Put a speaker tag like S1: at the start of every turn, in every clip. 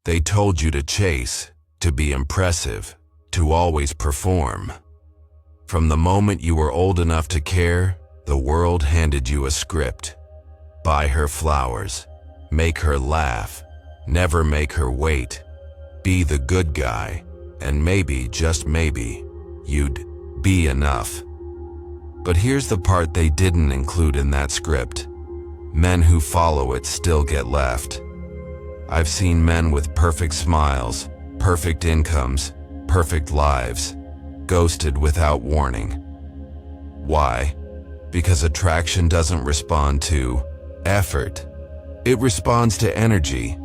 S1: They told you to chase, to be impressive, to always perform. From the moment you were old enough to care, the world handed you a script. Buy her flowers, make her laugh, never make her wait. Be the good guy, and maybe, just maybe, you'd be enough. But here's the part they didn't include in that script. Men who follow it still get left. I've seen men with perfect smiles, perfect incomes, perfect lives, ghosted without warning. Why? Because attraction doesn't respond to effort. It responds to energy.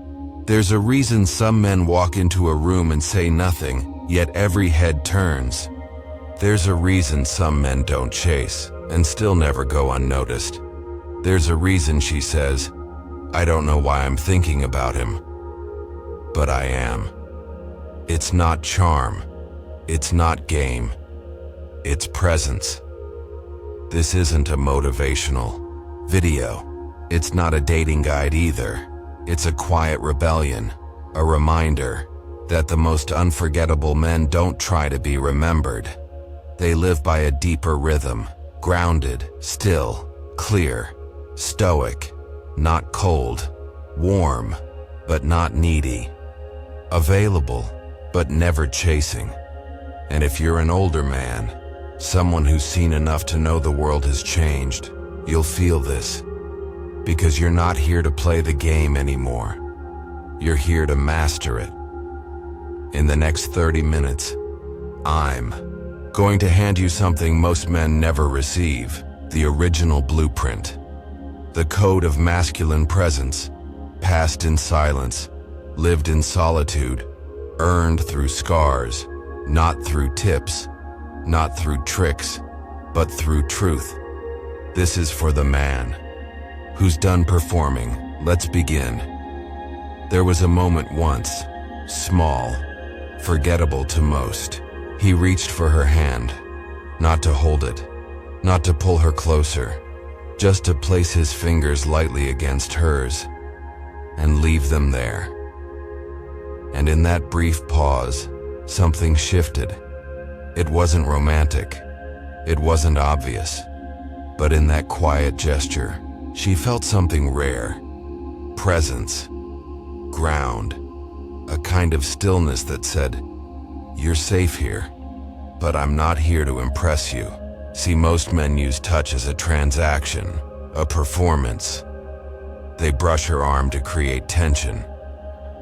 S1: There's a reason some men walk into a room and say nothing, yet every head turns. There's a reason some men don't chase and still never go unnoticed. There's a reason she says, "I don't know why I'm thinking about him, but I am." It's not charm. It's not game. It's presence. This isn't a motivational video. It's not a dating guide either. It's a quiet rebellion, a reminder that the most unforgettable men don't try to be remembered. They live by a deeper rhythm, grounded, still, clear, stoic, not cold, warm, but not needy, available, but never chasing. And if you're an older man, someone who's seen enough to know the world has changed, you'll feel this. Because you're not here to play the game anymore. You're here to master it. In the next 30 minutes, I'm going to hand you something most men never receive, the original blueprint. The code of masculine presence, passed in silence, lived in solitude, earned through scars, not through tips, not through tricks, but through truth. This is for the man who's done performing. Let's begin. There was a moment once, small, forgettable to most. He reached for her hand, not to hold it, not to pull her closer, just to place his fingers lightly against hers and leave them there. And in that brief pause, something shifted. It wasn't romantic. It wasn't obvious. But in that quiet gesture, she felt something rare. Presence. Ground. A kind of stillness that said, "You're safe here, but I'm not here to impress you." See, most men use touch as a transaction, a performance. They brush her arm to create tension.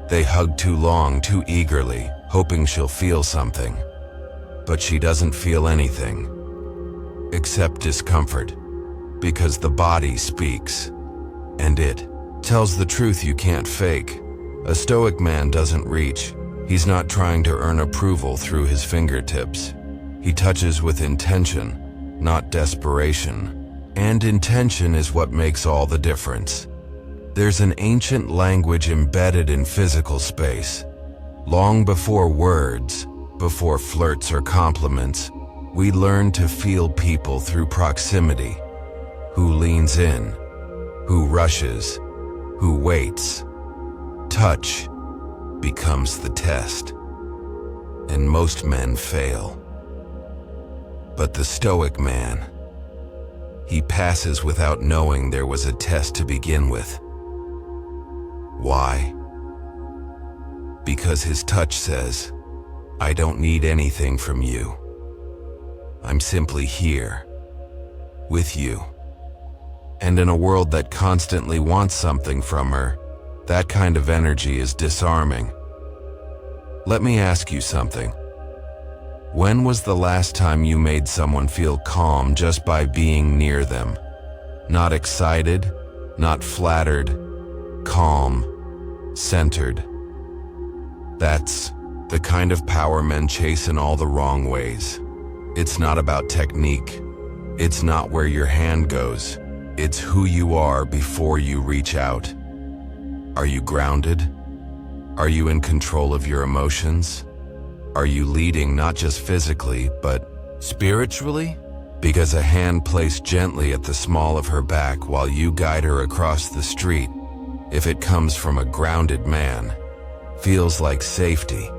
S1: They hug too long, too eagerly, hoping she'll feel something. But she doesn't feel anything, except discomfort, because the body speaks, and it tells the truth you can't fake. A stoic man doesn't reach. He's not trying to earn approval through his fingertips. He touches with intention, not desperation. And intention is what makes all the difference. There's an ancient language embedded in physical space. Long before words, before flirts or compliments, we learn to feel people through proximity. Who leans in, who rushes, who waits. Touch becomes the test, and most men fail. But the stoic man, he passes without knowing there was a test to begin with. Why? Because his touch says, "I don't need anything from you. I'm simply here, with you." And in a world that constantly wants something from her, that kind of energy is disarming. Let me ask you something. When was the last time you made someone feel calm just by being near them? Not excited, not flattered, calm, centered. That's the kind of power men chase in all the wrong ways. It's not about technique. It's not where your hand goes. It's who you are before you reach out. Are you grounded? Are you in control of your emotions? Are you leading not just physically, but spiritually? Because a hand placed gently at the small of her back while you guide her across the street, if it comes from a grounded man, feels like safety.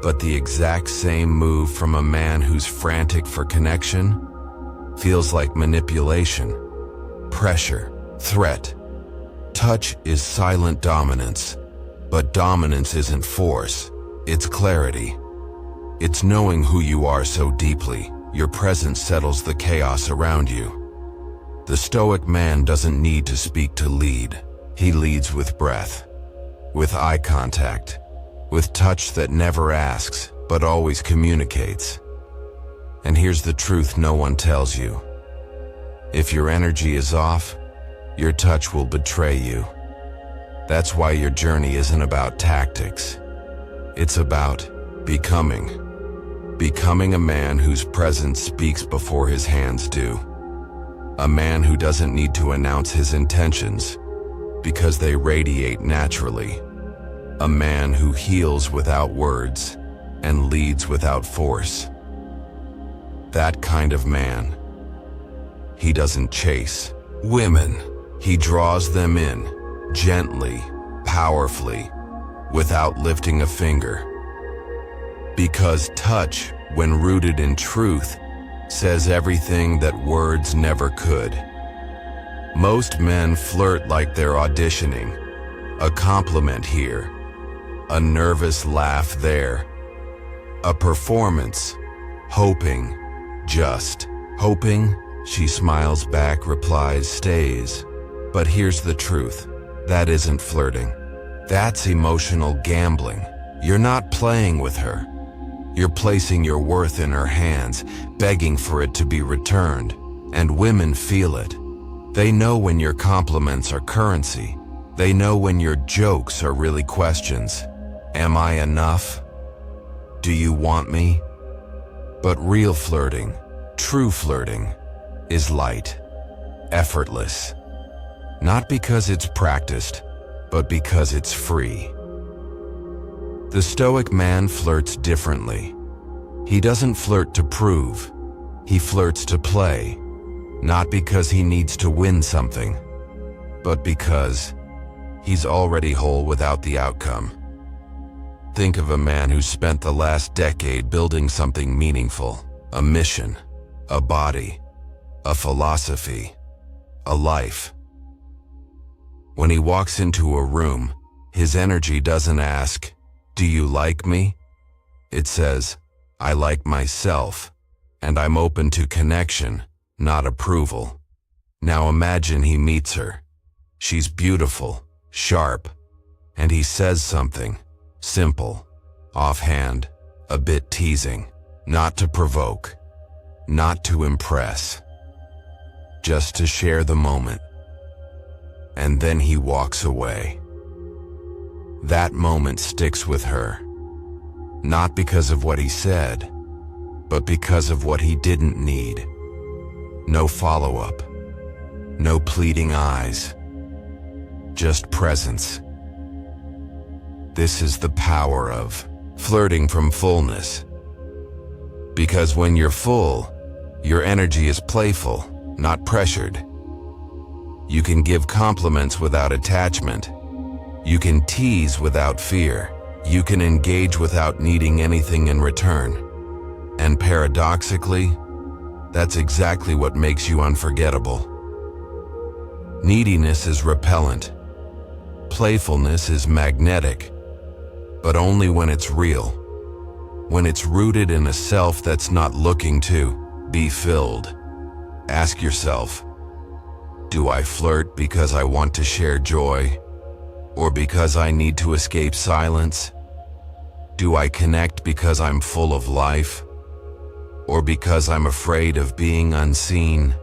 S1: But the exact same move from a man who's frantic for connection feels like manipulation, pressure, threat. Touch is silent dominance, but dominance isn't force, it's clarity. It's knowing who you are so deeply, your presence settles the chaos around you. The Stoic man doesn't need to speak to lead. He leads with breath, with eye contact, with touch that never asks, but always communicates. And here's the truth no one tells you. If your energy is off, your touch will betray you. That's why your journey isn't about tactics. It's about becoming. Becoming a man whose presence speaks before his hands do. A man who doesn't need to announce his intentions because they radiate naturally. A man who heals without words and leads without force. That kind of man. He doesn't chase women. He draws them in, gently, powerfully, without lifting a finger. Because touch, when rooted in truth, says everything that words never could. Most men flirt like they're auditioning. A compliment here, a nervous laugh there, a performance, hoping, just hoping. She smiles back, replies, stays. But here's the truth, that isn't flirting. That's emotional gambling. You're not playing with her. You're placing your worth in her hands, begging for it to be returned. And women feel it. They know when your compliments are currency. They know when your jokes are really questions. Am I enough? Do you want me? But real flirting, true flirting, is light, effortless. Not because it's practiced, but because it's free. The Stoic man flirts differently. He doesn't flirt to prove. He flirts to play, not because he needs to win something, but because he's already whole without the outcome. Think of a man who spent the last decade building something meaningful, a mission, a body, a philosophy, a life. When he walks into a room, his energy doesn't ask, "Do you like me?" It says, "I like myself, and I'm open to connection, not approval." Now imagine he meets her. She's beautiful, sharp, and he says something, simple, offhand, a bit teasing, not to provoke, not to impress, just to share the moment. And then he walks away. That moment sticks with her, not because of what he said, but because of what he didn't need. No follow-up, no pleading eyes, just presence. This is the power of flirting from fullness. Because when you're full, your energy is playful, not pressured. You can give compliments without attachment. You can tease without fear. You can engage without needing anything in return. And paradoxically, that's exactly what makes you unforgettable. Neediness is repellent. Playfulness is magnetic. But only when it's real. When it's rooted in a self that's not looking to be filled. Ask yourself, do I flirt because I want to share joy? Or because I need to escape silence? Do I connect because I'm full of life? Or because I'm afraid of being unseen?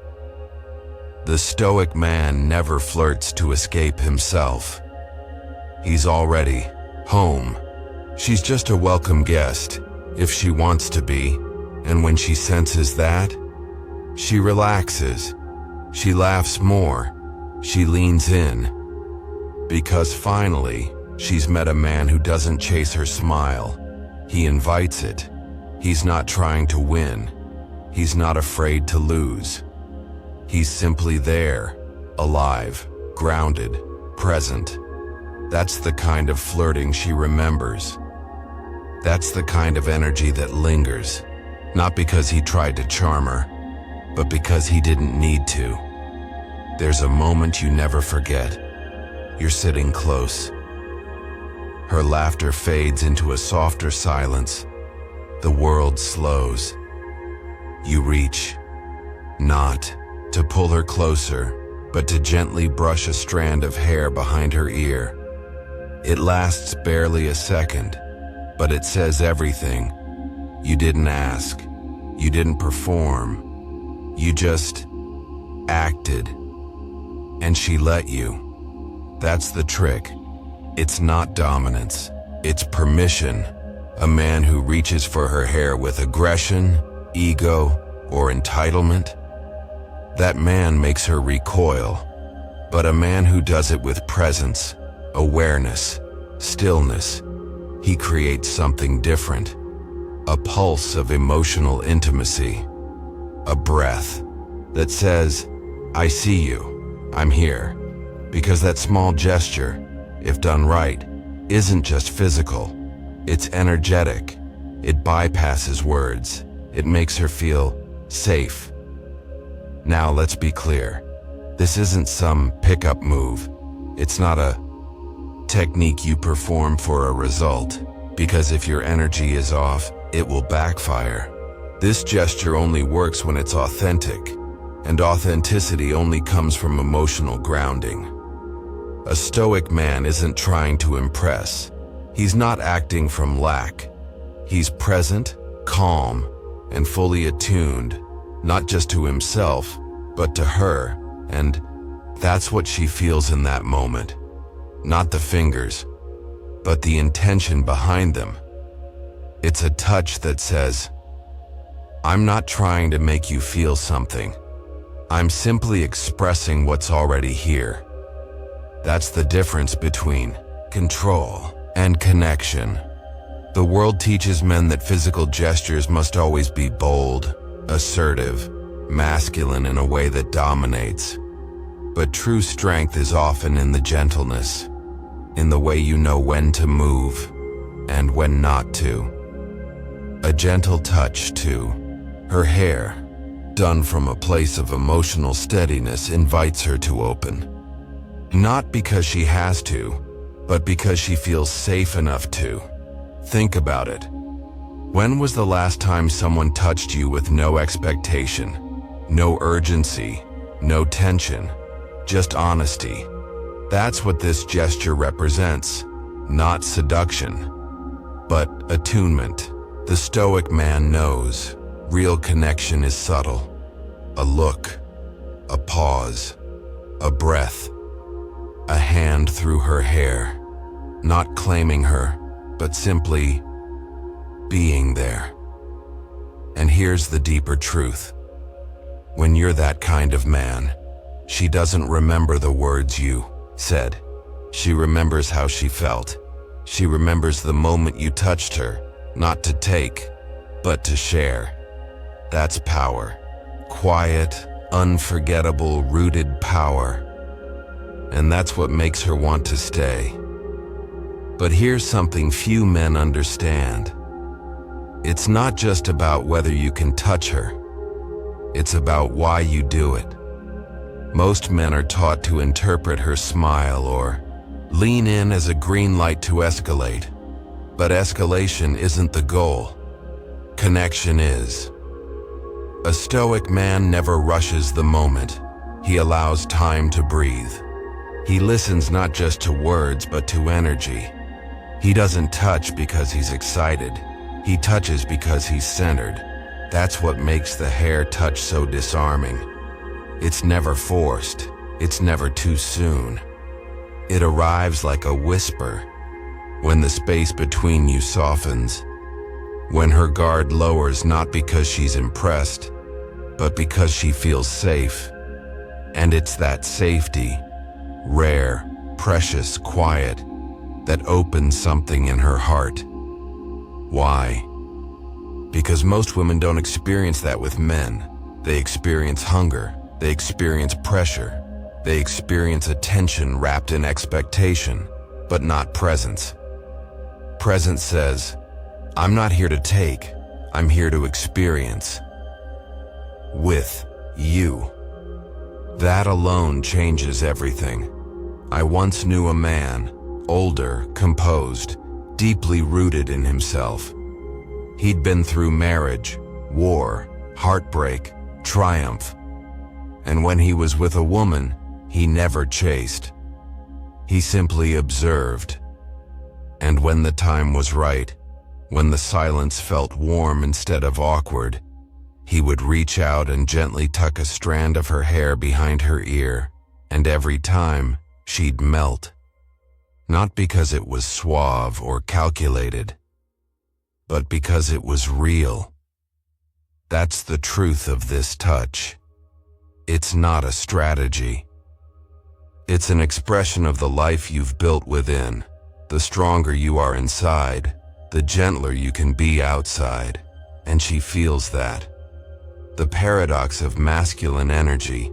S1: The Stoic man never flirts to escape himself. He's already home. She's just a welcome guest, if she wants to be, and when she senses that, she relaxes. She laughs more. She leans in. Because finally, she's met a man who doesn't chase her smile. He invites it. He's not trying to win. He's not afraid to lose. He's simply there, alive, grounded, present. That's the kind of flirting she remembers. That's the kind of energy that lingers, not because he tried to charm her, but because he didn't need to. There's a moment you never forget. You're sitting close. Her laughter fades into a softer silence. The world slows. You reach, not to pull her closer, but to gently brush a strand of hair behind her ear. It lasts barely a second, but it says everything. You didn't ask. You didn't perform. You just acted. And she let you. That's the trick. It's not dominance. It's permission. A man who reaches for her hair with aggression, ego, or entitlement, that man makes her recoil. But a man who does it with presence, awareness, stillness, he creates something different. A pulse of emotional intimacy. A breath that says, I see you, I'm here. Because that small gesture, if done right, isn't just physical. It's energetic. It bypasses words. It makes her feel safe. Now let's be clear. This isn't some pickup move. It's not a technique you perform for a result. Because if your energy is off, it will backfire. This gesture only works when it's authentic. And authenticity only comes from emotional grounding. A Stoic man isn't trying to impress. He's not acting from lack. He's present, calm, and fully attuned, not just to himself, but to her, and that's what she feels in that moment. Not the fingers, but the intention behind them. It's a touch that says, I'm not trying to make you feel something. I'm simply expressing what's already here. That's the difference between control and connection. The world teaches men that physical gestures must always be bold, assertive, masculine in a way that dominates. But true strength is often in the gentleness, in the way you know when to move and when not to. A gentle touch, too. Her hair, done from a place of emotional steadiness, invites her to open. Not because she has to, but because she feels safe enough to. Think about it. When was the last time someone touched you with no expectation, no urgency, no tension, just honesty? That's what this gesture represents, not seduction, but attunement. The Stoic man knows real connection is subtle. A look, a pause, a breath, a hand through her hair, not claiming her, but simply being there. And here's the deeper truth. When you're that kind of man, she doesn't remember the words you said. She remembers how she felt. She remembers the moment you touched her, not to take, but to share. That's power. Quiet, unforgettable, rooted power. And that's what makes her want to stay. But here's something few men understand. It's not just about whether you can touch her. It's about why you do it. Most men are taught to interpret her smile or lean in as a green light to escalate. But escalation isn't the goal. Connection is. A Stoic man never rushes the moment. He allows time to breathe. He listens not just to words, but to energy. He doesn't touch because he's excited. He touches because he's centered. That's what makes the hair touch so disarming. It's never forced. It's never too soon. It arrives like a whisper. When the space between you softens. When her guard lowers, not because she's impressed, but because she feels safe. And it's that safety, rare, precious, quiet, that opens something in her heart. Why? Because most women don't experience that with men. They experience hunger. They experience pressure. They experience attention wrapped in expectation. but not presence. Presence says, I'm not here to take, I'm here to experience. With you. That alone changes everything. I once knew a man, older, composed, deeply rooted in himself. He'd been through marriage, war, heartbreak, triumph. And when he was with a woman, he never chased. He simply observed. And when the time was right, when the silence felt warm instead of awkward, he would reach out and gently tuck a strand of her hair behind her ear, and every time, she'd melt. Not because it was suave or calculated, but because it was real. That's the truth of this touch. It's not a strategy. It's an expression of the life you've built within. The stronger you are inside, the gentler you can be outside. And she feels that. The paradox of masculine energy,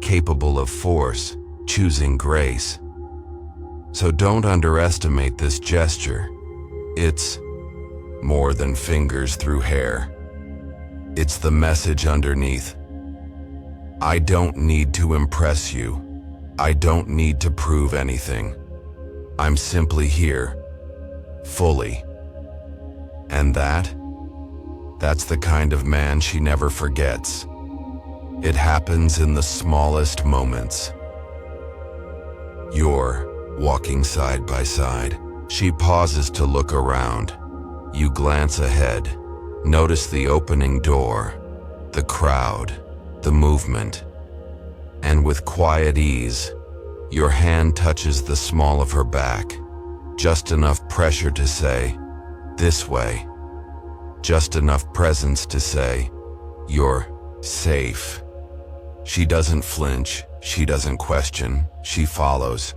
S1: capable of force, choosing grace. So don't underestimate this gesture. It's more than fingers through hair. It's the message underneath. I don't need to impress you. I don't need to prove anything. I'm simply here, fully. And that's the kind of man she never forgets. It happens in the smallest moments. You're walking side by side. She pauses to look around. You glance ahead, notice the opening door, the crowd, the movement. And with quiet ease, your hand touches the small of her back, just enough pressure to say, this way. Just enough presence to say, you're safe. She doesn't flinch, she doesn't question, she follows.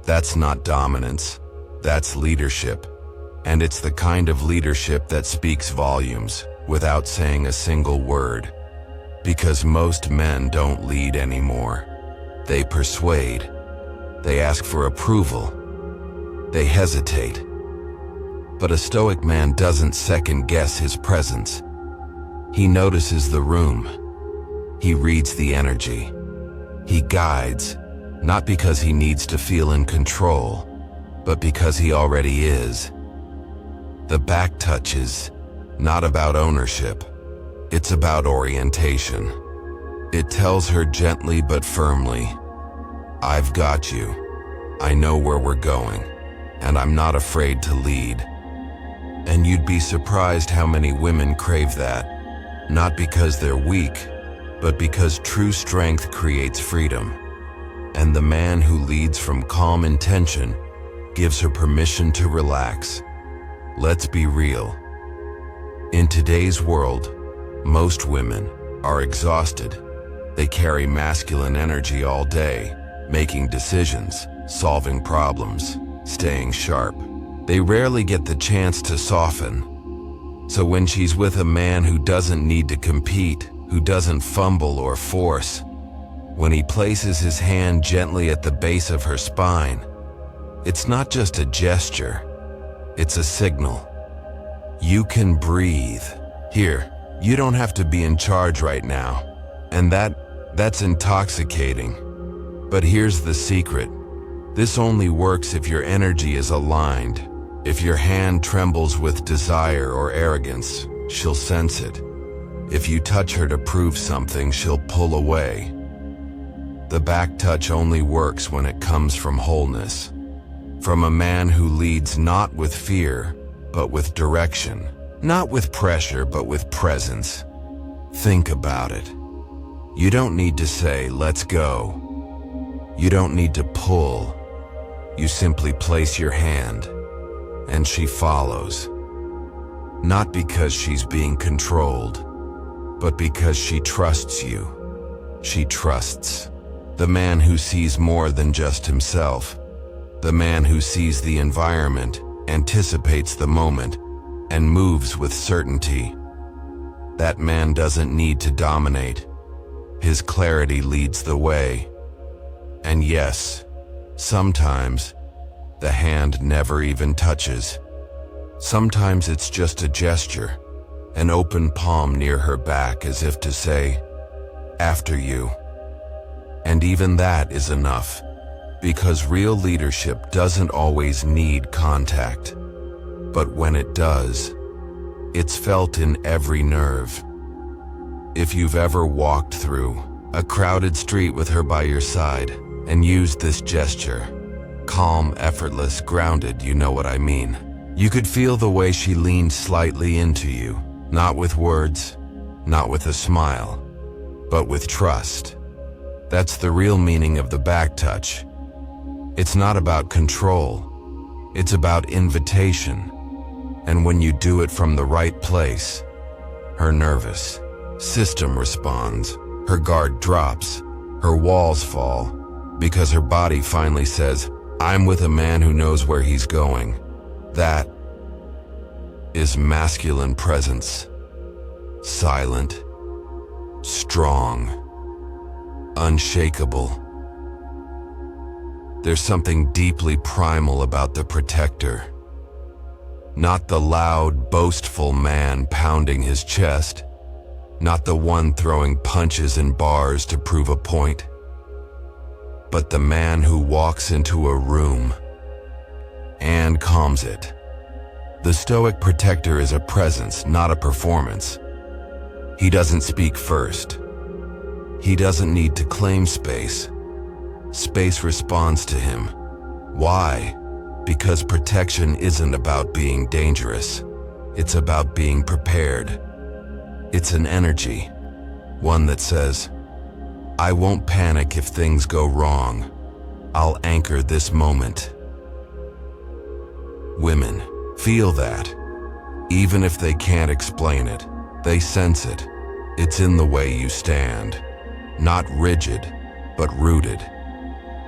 S1: That's not dominance, that's leadership. And it's the kind of leadership that speaks volumes without saying a single word. Because most men don't lead anymore. They persuade. They ask for approval. They hesitate. But a Stoic man doesn't second-guess his presence. He notices the room. He reads the energy. He guides, not because he needs to feel in control, but because he already is. The back touch is not about ownership. It's about orientation. It tells her gently but firmly, I've got you. I know where we're going, and I'm not afraid to lead. And you'd be surprised how many women crave that, not because they're weak, but because true strength creates freedom. And the man who leads from calm intention gives her permission to relax. Let's be real. In today's world, most women are exhausted. They carry masculine energy all day, making decisions, solving problems, staying sharp. They rarely get the chance to soften. So when she's with a man who doesn't need to compete, who doesn't fumble or force, when he places his hand gently at the base of her spine, it's not just a gesture, it's a signal. You can breathe. Here, you don't have to be in charge right now. And that's intoxicating. But here's the secret. This only works if your energy is aligned. If your hand trembles with desire or arrogance, she'll sense it. If you touch her to prove something, she'll pull away. The back touch only works when it comes from wholeness. From a man who leads not with fear, but with direction. Not with pressure, but with presence. Think about it. You don't need to say, let's go. You don't need to pull. You simply place your hand, and she follows. Not because she's being controlled, but because she trusts you. She trusts. The man who sees more than just himself. The man who sees the environment, anticipates the moment, and moves with certainty. That man doesn't need to dominate. His clarity leads the way. And yes, sometimes The hand never even touches. Sometimes it's just a gesture, an open palm near her back as if to say, "After you." And even that is enough, because real leadership doesn't always need contact. But when it does, it's felt in every nerve. If you've ever walked through a crowded street with her by your side and used this gesture, calm, effortless, grounded, you know what I mean. You could feel the way she leaned slightly into you, not with words, not with a smile, but with trust. That's the real meaning of the back touch. It's not about control, it's about invitation. And when you do it from the right place, her nervous system responds, her guard drops, her walls fall, because her body finally says, "I'm with a man who knows where he's going." That is masculine presence. Silent, strong, unshakable. There's something deeply primal about the protector. Not the loud, boastful man pounding his chest, not the one throwing punches and bars to prove a point, but the man who walks into a room and calms it. The Stoic protector is a presence, not a performance. He doesn't speak first. He doesn't need to claim space. Space responds to him. Why? Because protection isn't about being dangerous. It's about being prepared. It's an energy, one that says, "I won't panic if things go wrong. I'll anchor this moment." Women feel that. Even if they can't explain it, they sense it. It's in the way you stand. Not rigid, but rooted.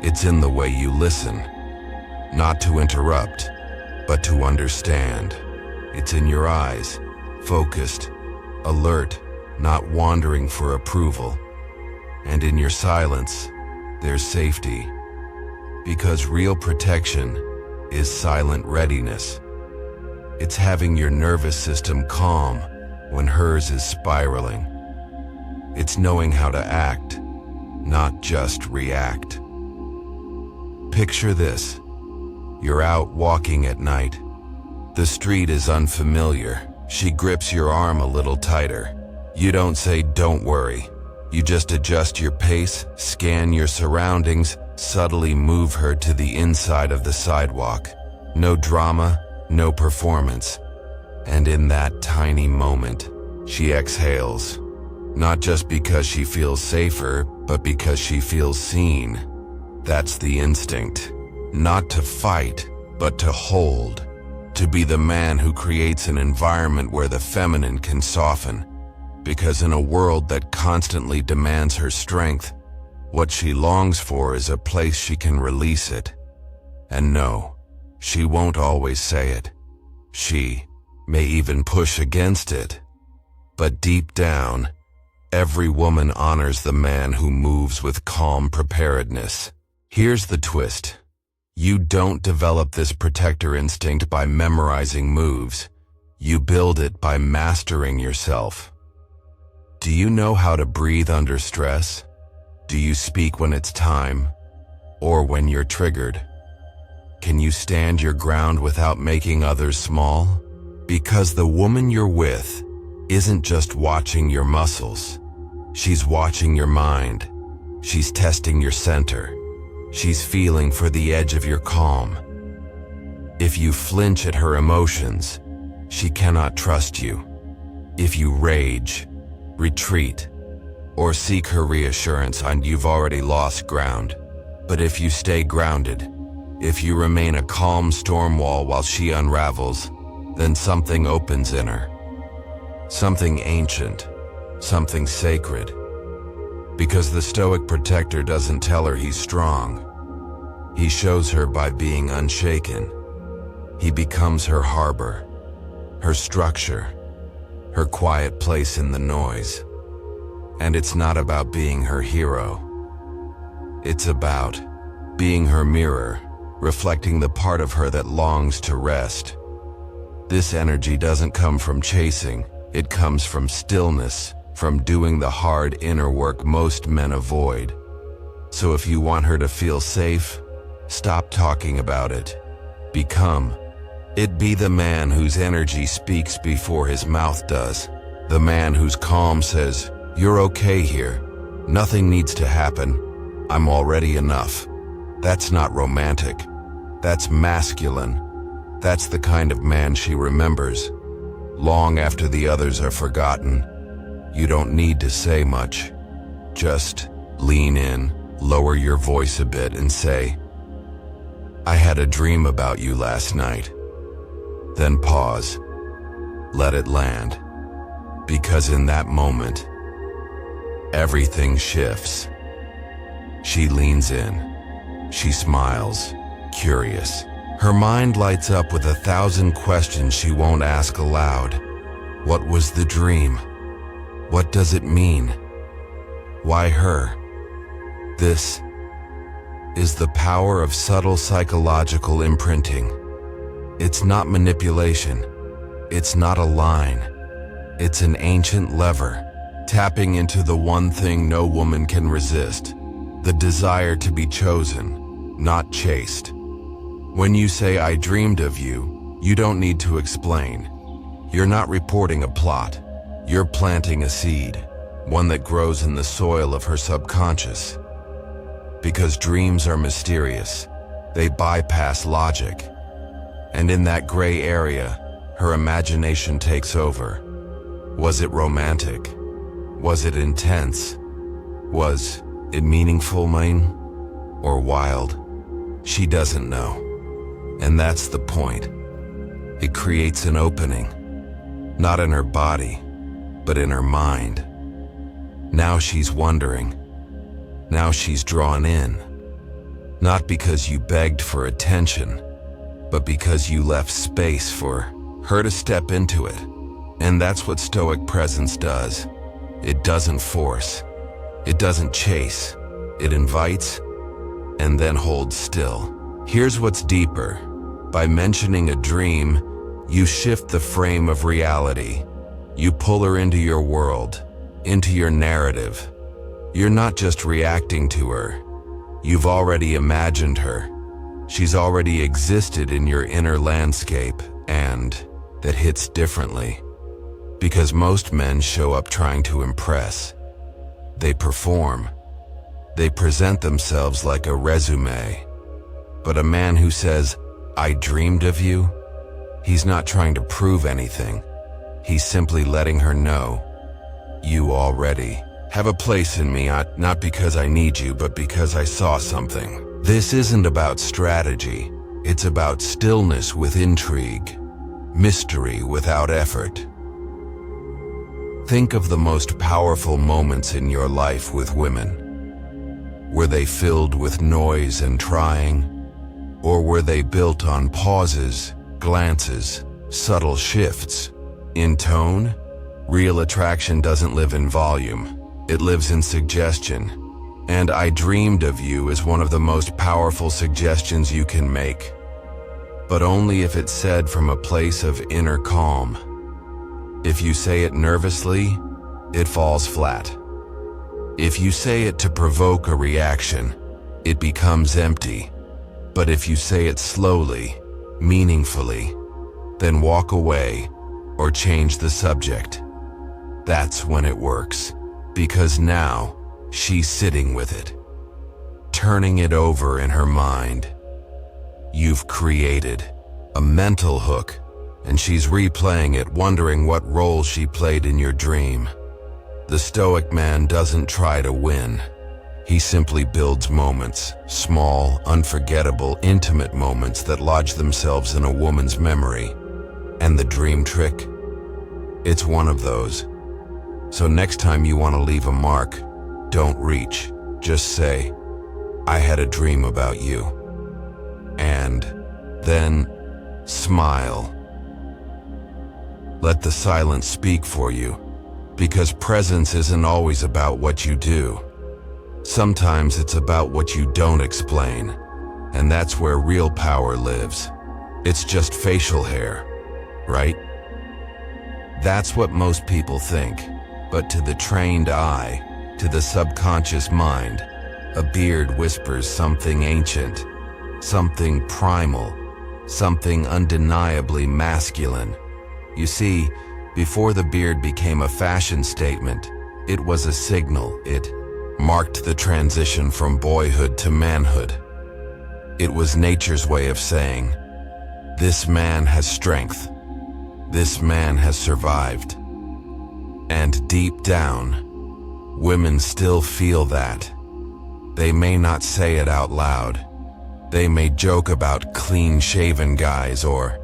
S1: It's in the way you listen. Not to interrupt, but to understand. It's in your eyes, focused, alert, not wandering for approval. And in your silence, there's safety. Because real protection is silent readiness. It's having your nervous system calm when hers is spiraling. It's knowing how to act, not just react. Picture this. You're out walking at night. The street is unfamiliar. She grips your arm a little tighter. You don't say, "Don't worry." You just adjust your pace, scan your surroundings, subtly move her to the inside of the sidewalk. No drama, no performance. And in that tiny moment, she exhales. Not just because she feels safer, but because she feels seen. That's the instinct. Not to fight, but to hold. To be the man who creates an environment where the feminine can soften. Because in a world that constantly demands her strength, what she longs for is a place she can release it. And no, she won't always say it. She may even push against it. But deep down, every woman honors the man who moves with calm preparedness. Here's the twist. You don't develop this protector instinct by memorizing moves. You build it by mastering yourself. Do you know how to breathe under stress? Do you speak when it's time, or when you're triggered? Can you stand your ground without making others small? Because the woman you're with isn't just watching your muscles. She's watching your mind. She's testing your center. She's feeling for the edge of your calm. If you flinch at her emotions, she cannot trust you. If you rage, retreat, or seek her reassurance, and you've already lost ground. But if you stay grounded, if you remain a calm storm wall while she unravels, then something opens in her. Something ancient, something sacred. Because the Stoic protector doesn't tell her he's strong. He shows her by being unshaken. He becomes her harbor, her structure, her quiet place in the noise. And it's not about being her hero. It's about being her mirror, reflecting the part of her that longs to rest. This energy doesn't come from chasing, it comes from stillness, from doing the hard inner work most men avoid. So if you want her to feel safe, stop talking about it. Become it. Be the man whose energy speaks before his mouth does. The man whose calm says, "You're okay here. Nothing needs to happen. I'm already enough." That's not romantic. That's masculine. That's the kind of man she remembers, long after the others are forgotten. You don't need to say much. Just lean in, lower your voice a bit and say, "I had a dream about you last night." Then pause. Let it land. Because in that moment, everything shifts. She leans in. She smiles, curious. Her mind lights up with 1,000 questions she won't ask aloud. What was the dream? What does it mean? Why her? This is the power of subtle psychological imprinting. It's not manipulation. It's not a line. It's an ancient lever, tapping into the one thing no woman can resist, the desire to be chosen, not chased. When you say, "I dreamed of you," you don't need to explain. You're not reporting a plot. You're planting a seed, one that grows in the soil of her subconscious. Because dreams are mysterious, they bypass logic. And in that gray area, her imagination takes over. Was it romantic? Was it intense? Was it meaningful, Maine? Or wild? She doesn't know. And that's the point. It creates an opening, not in her body, but in her mind. Now she's wondering. Now she's drawn in. Not because you begged for attention, but because you left space for her to step into it. And that's what Stoic presence does. It doesn't force. It doesn't chase. It invites and then holds still. Here's what's deeper. By mentioning a dream, you shift the frame of reality. You pull her into your world, into your narrative. You're not just reacting to her. You've already imagined her. She's already existed in your inner landscape, and that hits differently. Because most men show up trying to impress. They perform. They present themselves like a resume. But a man who says, "I dreamed of you," he's not trying to prove anything. He's simply letting her know, "You already have a place in me, not because I need you, but because I saw something." This isn't about strategy. It's about stillness with intrigue, mystery without effort. Think of the most powerful moments in your life with women. Were they filled with noise and trying? Or were they built on pauses, glances, subtle shifts? In tone, real attraction doesn't live in volume. It lives in suggestion. And "I dreamed of you" is one of the most powerful suggestions you can make. But only if it's said from a place of inner calm. If you say it nervously, it falls flat. If you say it to provoke a reaction, it becomes empty. But if you say it slowly, meaningfully, then walk away or change the subject. That's when it works. Because now, she's sitting with it, turning it over in her mind. You've created a mental hook, and she's replaying it, wondering what role she played in your dream. The Stoic man doesn't try to win. He simply builds moments, small, unforgettable, intimate moments that lodge themselves in a woman's memory. And the dream trick? It's one of those. So next time you want to leave a mark, don't reach. Just say, "I had a dream about you." And then smile. Let the silence speak for you, because presence isn't always about what you do. Sometimes it's about what you don't explain. And that's where real power lives. It's just facial hair, right? That's what most people think. But to the trained eye, to the subconscious mind, a beard whispers something ancient, something primal, something undeniably masculine. You see, before the beard became a fashion statement, it was a signal. It marked the transition from boyhood to manhood. It was nature's way of saying, this man has strength. This man has survived. And deep down, women still feel that. They may not say it out loud. They may joke about clean-shaven guys or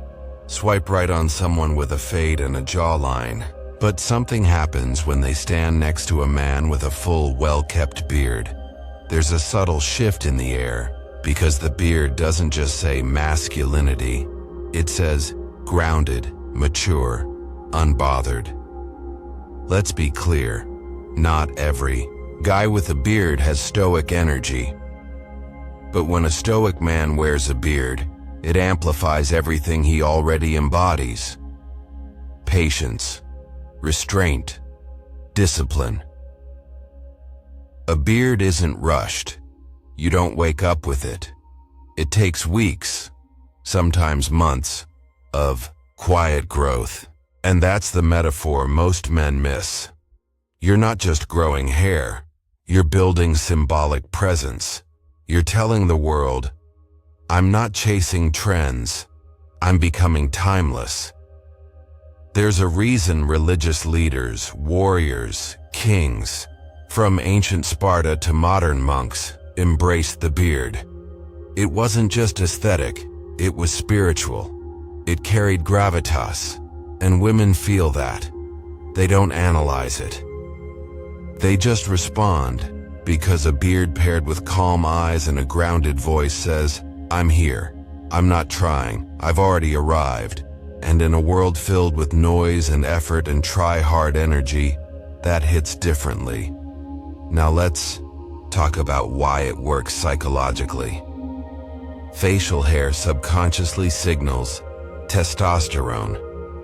S1: swipe right on someone with a fade and a jawline. But something happens when they stand next to a man with a full, well-kept beard. There's a subtle shift in the air, because the beard doesn't just say masculinity. It says grounded, mature, unbothered. Let's be clear, not every guy with a beard has stoic energy. But when a stoic man wears a beard, it amplifies everything he already embodies. Patience, restraint, discipline. A beard isn't rushed. You don't wake up with it. It takes weeks, sometimes months, of quiet growth. And that's the metaphor most men miss. You're not just growing hair. You're building symbolic presence. You're telling the world, I'm not chasing trends. I'm becoming timeless. There's a reason religious leaders, warriors, kings, from ancient Sparta to modern monks, embraced the beard. It wasn't just aesthetic, it was spiritual. It carried gravitas, and women feel that. They don't analyze it. They just respond, because a beard paired with calm eyes and a grounded voice says, I'm here. I'm not trying. I've already arrived. And in a world filled with noise and effort and try-hard energy, that hits differently. Now let's talk about why it works psychologically. Facial hair subconsciously signals testosterone,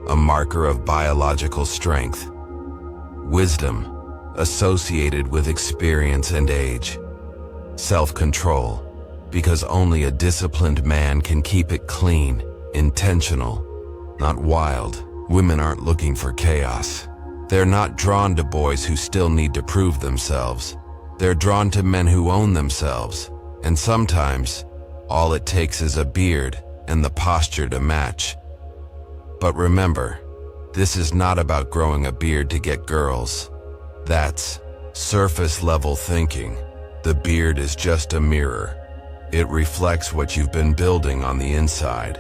S1: a marker of biological strength. Wisdom, associated with experience and age. Self-control, because only a disciplined man can keep it clean, intentional, not wild. Women aren't looking for chaos. They're not drawn to boys who still need to prove themselves. They're drawn to men who own themselves. And sometimes, all it takes is a beard and the posture to match. But remember, this is not about growing a beard to get girls. That's surface-level thinking. The beard is just a mirror. It reflects what you've been building on the inside.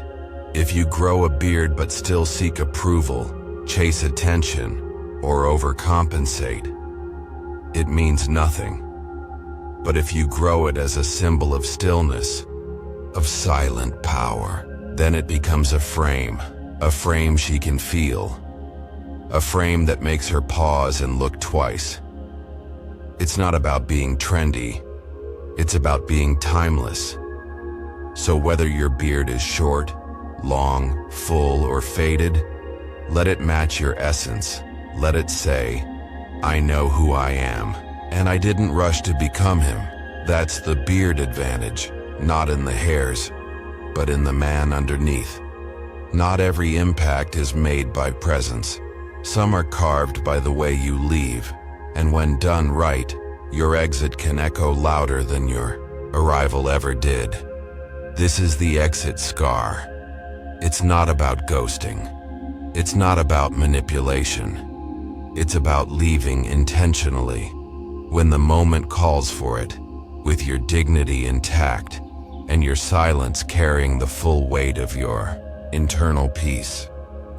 S1: If you grow a beard but still seek approval, chase attention, or overcompensate, it means nothing. But if you grow it as a symbol of stillness, of silent power, then it becomes a frame she can feel, a frame that makes her pause and look twice. It's not about being trendy, it's about being timeless. So whether your beard is short, long, full, or faded, let it match your essence. Let it say, I know who I am, and I didn't rush to become him. That's the beard advantage, not in the hairs, but in the man underneath. Not every impact is made by presence. Some are carved by the way you leave, and when done right, your exit can echo louder than your arrival ever did. This is the exit scar. It's not about ghosting. It's not about manipulation. It's about leaving intentionally, when the moment calls for it, with your dignity intact, and your silence carrying the full weight of your internal peace.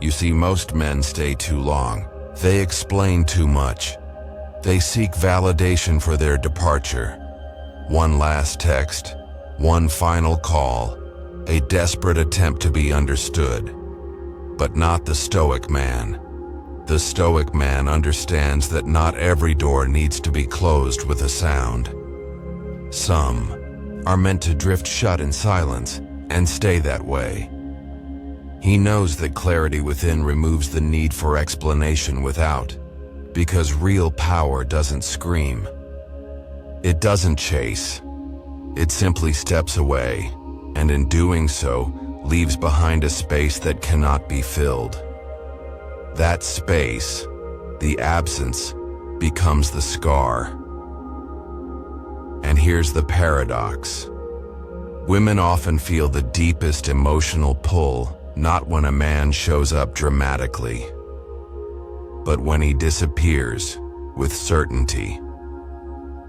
S1: You see, most men stay too long. They explain too much. They seek validation for their departure. One last text, one final call, a desperate attempt to be understood. But not the Stoic man. The Stoic man understands that not every door needs to be closed with a sound. Some are meant to drift shut in silence and stay that way. He knows that clarity within removes the need for explanation without, because real power doesn't scream. It doesn't chase. It simply steps away, and in doing so, leaves behind a space that cannot be filled. That space, the absence, becomes the scar. And here's the paradox. Women often feel the deepest emotional pull, not when a man shows up dramatically, but when he disappears with certainty.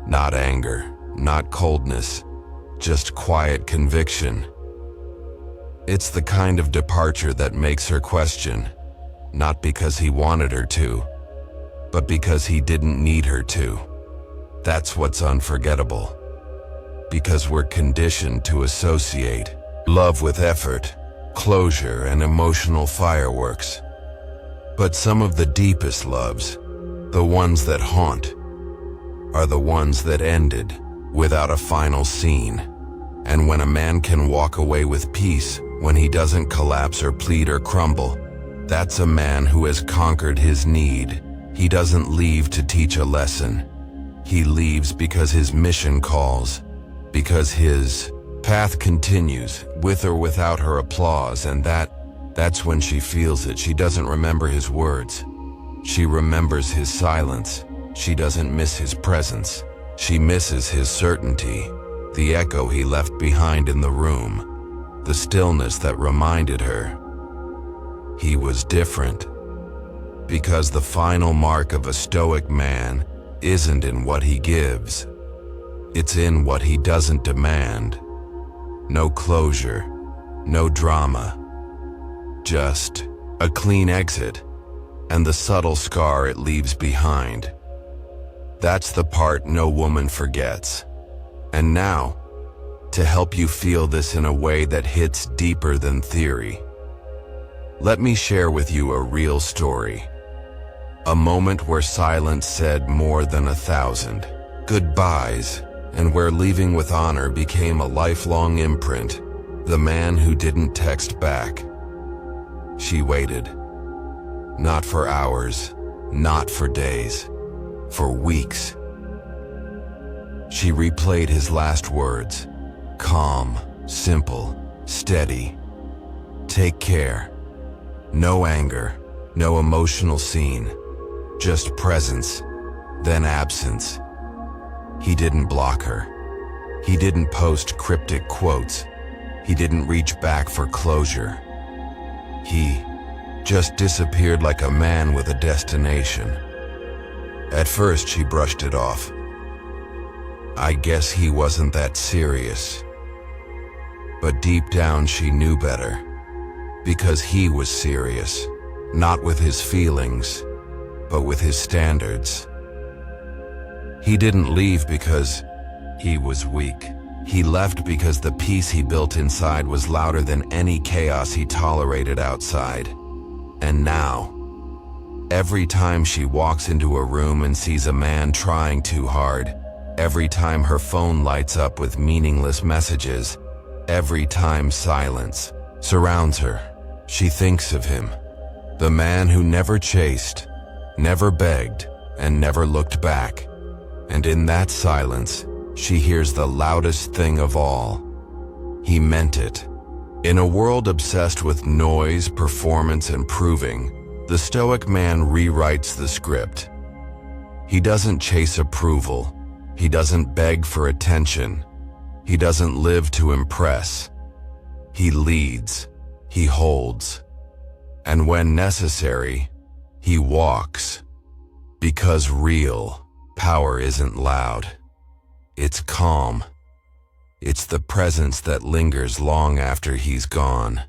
S1: Not anger, not coldness, just quiet conviction. It's the kind of departure that makes her question, not because he wanted her to, but because he didn't need her to. That's what's unforgettable. Because we're conditioned to associate love with effort, closure, and emotional fireworks. But some of the deepest loves, the ones that haunt, are the ones that ended without a final scene. And when a man can walk away with peace, when he doesn't collapse or plead or crumble, that's a man who has conquered his need. He doesn't leave to teach a lesson. He leaves because his mission calls, because his path continues, with or without her applause, and that's when she feels it. She doesn't remember his words. She remembers his silence. She doesn't miss his presence. She misses his certainty, the echo he left behind in the room, the stillness that reminded her he was different. Because the final mark of a Stoic man isn't in what he gives. It's in what he doesn't demand. No closure, no drama, just a clean exit and the subtle scar it leaves behind. That's the part no woman forgets. And now, to help you feel this in a way that hits deeper than theory, let me share with you a real story. A moment where silence said more than 1,000 goodbyes, and where leaving with honor became a lifelong imprint. The man who didn't text back. She waited. Not for hours, not for days, for weeks. She replayed his last words. Calm, simple, steady. Take care. No anger, no emotional scene. Just presence, then absence. He didn't block her. He didn't post cryptic quotes. He didn't reach back for closure. He just disappeared like a man with a destination. At first, she brushed it off. I guess he wasn't that serious. But deep down, she knew better. Because he was serious, not with his feelings, but with his standards. He didn't leave because he was weak. He left because the peace he built inside was louder than any chaos he tolerated outside. And now, every time she walks into a room and sees a man trying too hard, every time her phone lights up with meaningless messages, every time silence surrounds her, she thinks of him. The man who never chased, never begged, and never looked back. And in that silence, she hears the loudest thing of all. He meant it. In a world obsessed with noise, performance, and proving, the Stoic man rewrites the script. He doesn't chase approval. He doesn't beg for attention. He doesn't live to impress. He leads. He holds. And when necessary, he walks. Because real power isn't loud. It's calm. It's the presence that lingers long after he's gone.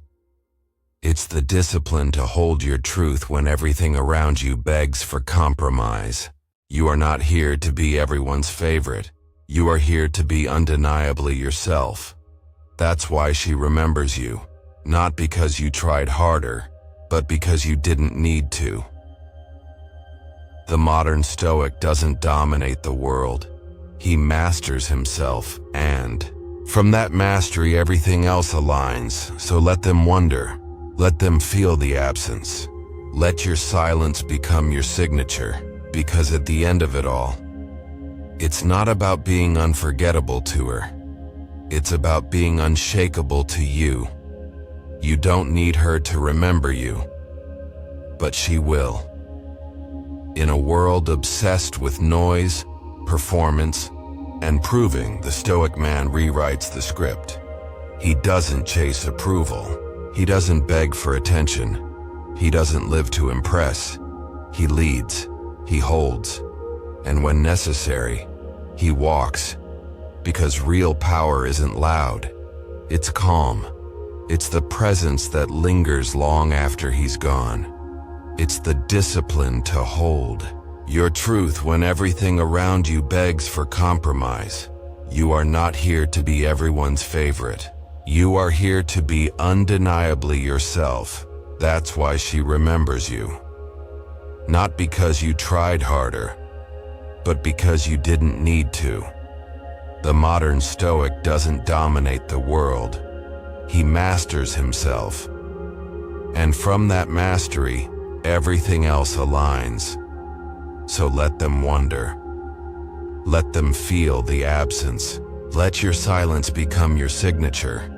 S1: It's the discipline to hold your truth when everything around you begs for compromise. You are not here to be everyone's favorite. You are here to be undeniably yourself. That's why she remembers you. Not because you tried harder, but because you didn't need to. The modern Stoic doesn't dominate the world. He masters himself, and From that mastery, everything else aligns, so let them wonder. Let them feel the absence. Let your silence become your signature, because at the end of it all, it's not about being unforgettable to her. It's about being unshakable to you. You don't need her to remember you, but she will. In a world obsessed with noise, performance, and proving, the Stoic man rewrites the script. He doesn't chase approval. He doesn't beg for attention. He doesn't live to impress. He leads. He holds. And when necessary, he walks. Because real power isn't loud. It's calm. It's the presence that lingers long after he's gone. It's the discipline to hold your truth when everything around you begs for compromise. You are not here to be everyone's favorite. You are here to be undeniably yourself. That's why she remembers you. Not because you tried harder, but because you didn't need to. The modern Stoic doesn't dominate the world. He masters himself. And from that mastery, everything else aligns. So let them wonder. Let them feel the absence. Let your silence become your signature.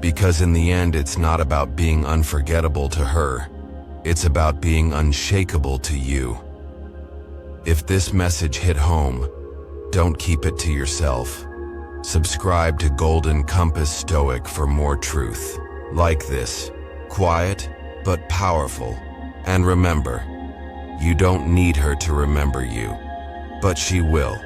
S1: Because in the end, it's not about being unforgettable to her. It's about being unshakable to you. If this message hit home, don't keep it to yourself. Subscribe to Golden Compass Stoic for more truth like this, quiet but powerful. And remember, you don't need her to remember you, but she will.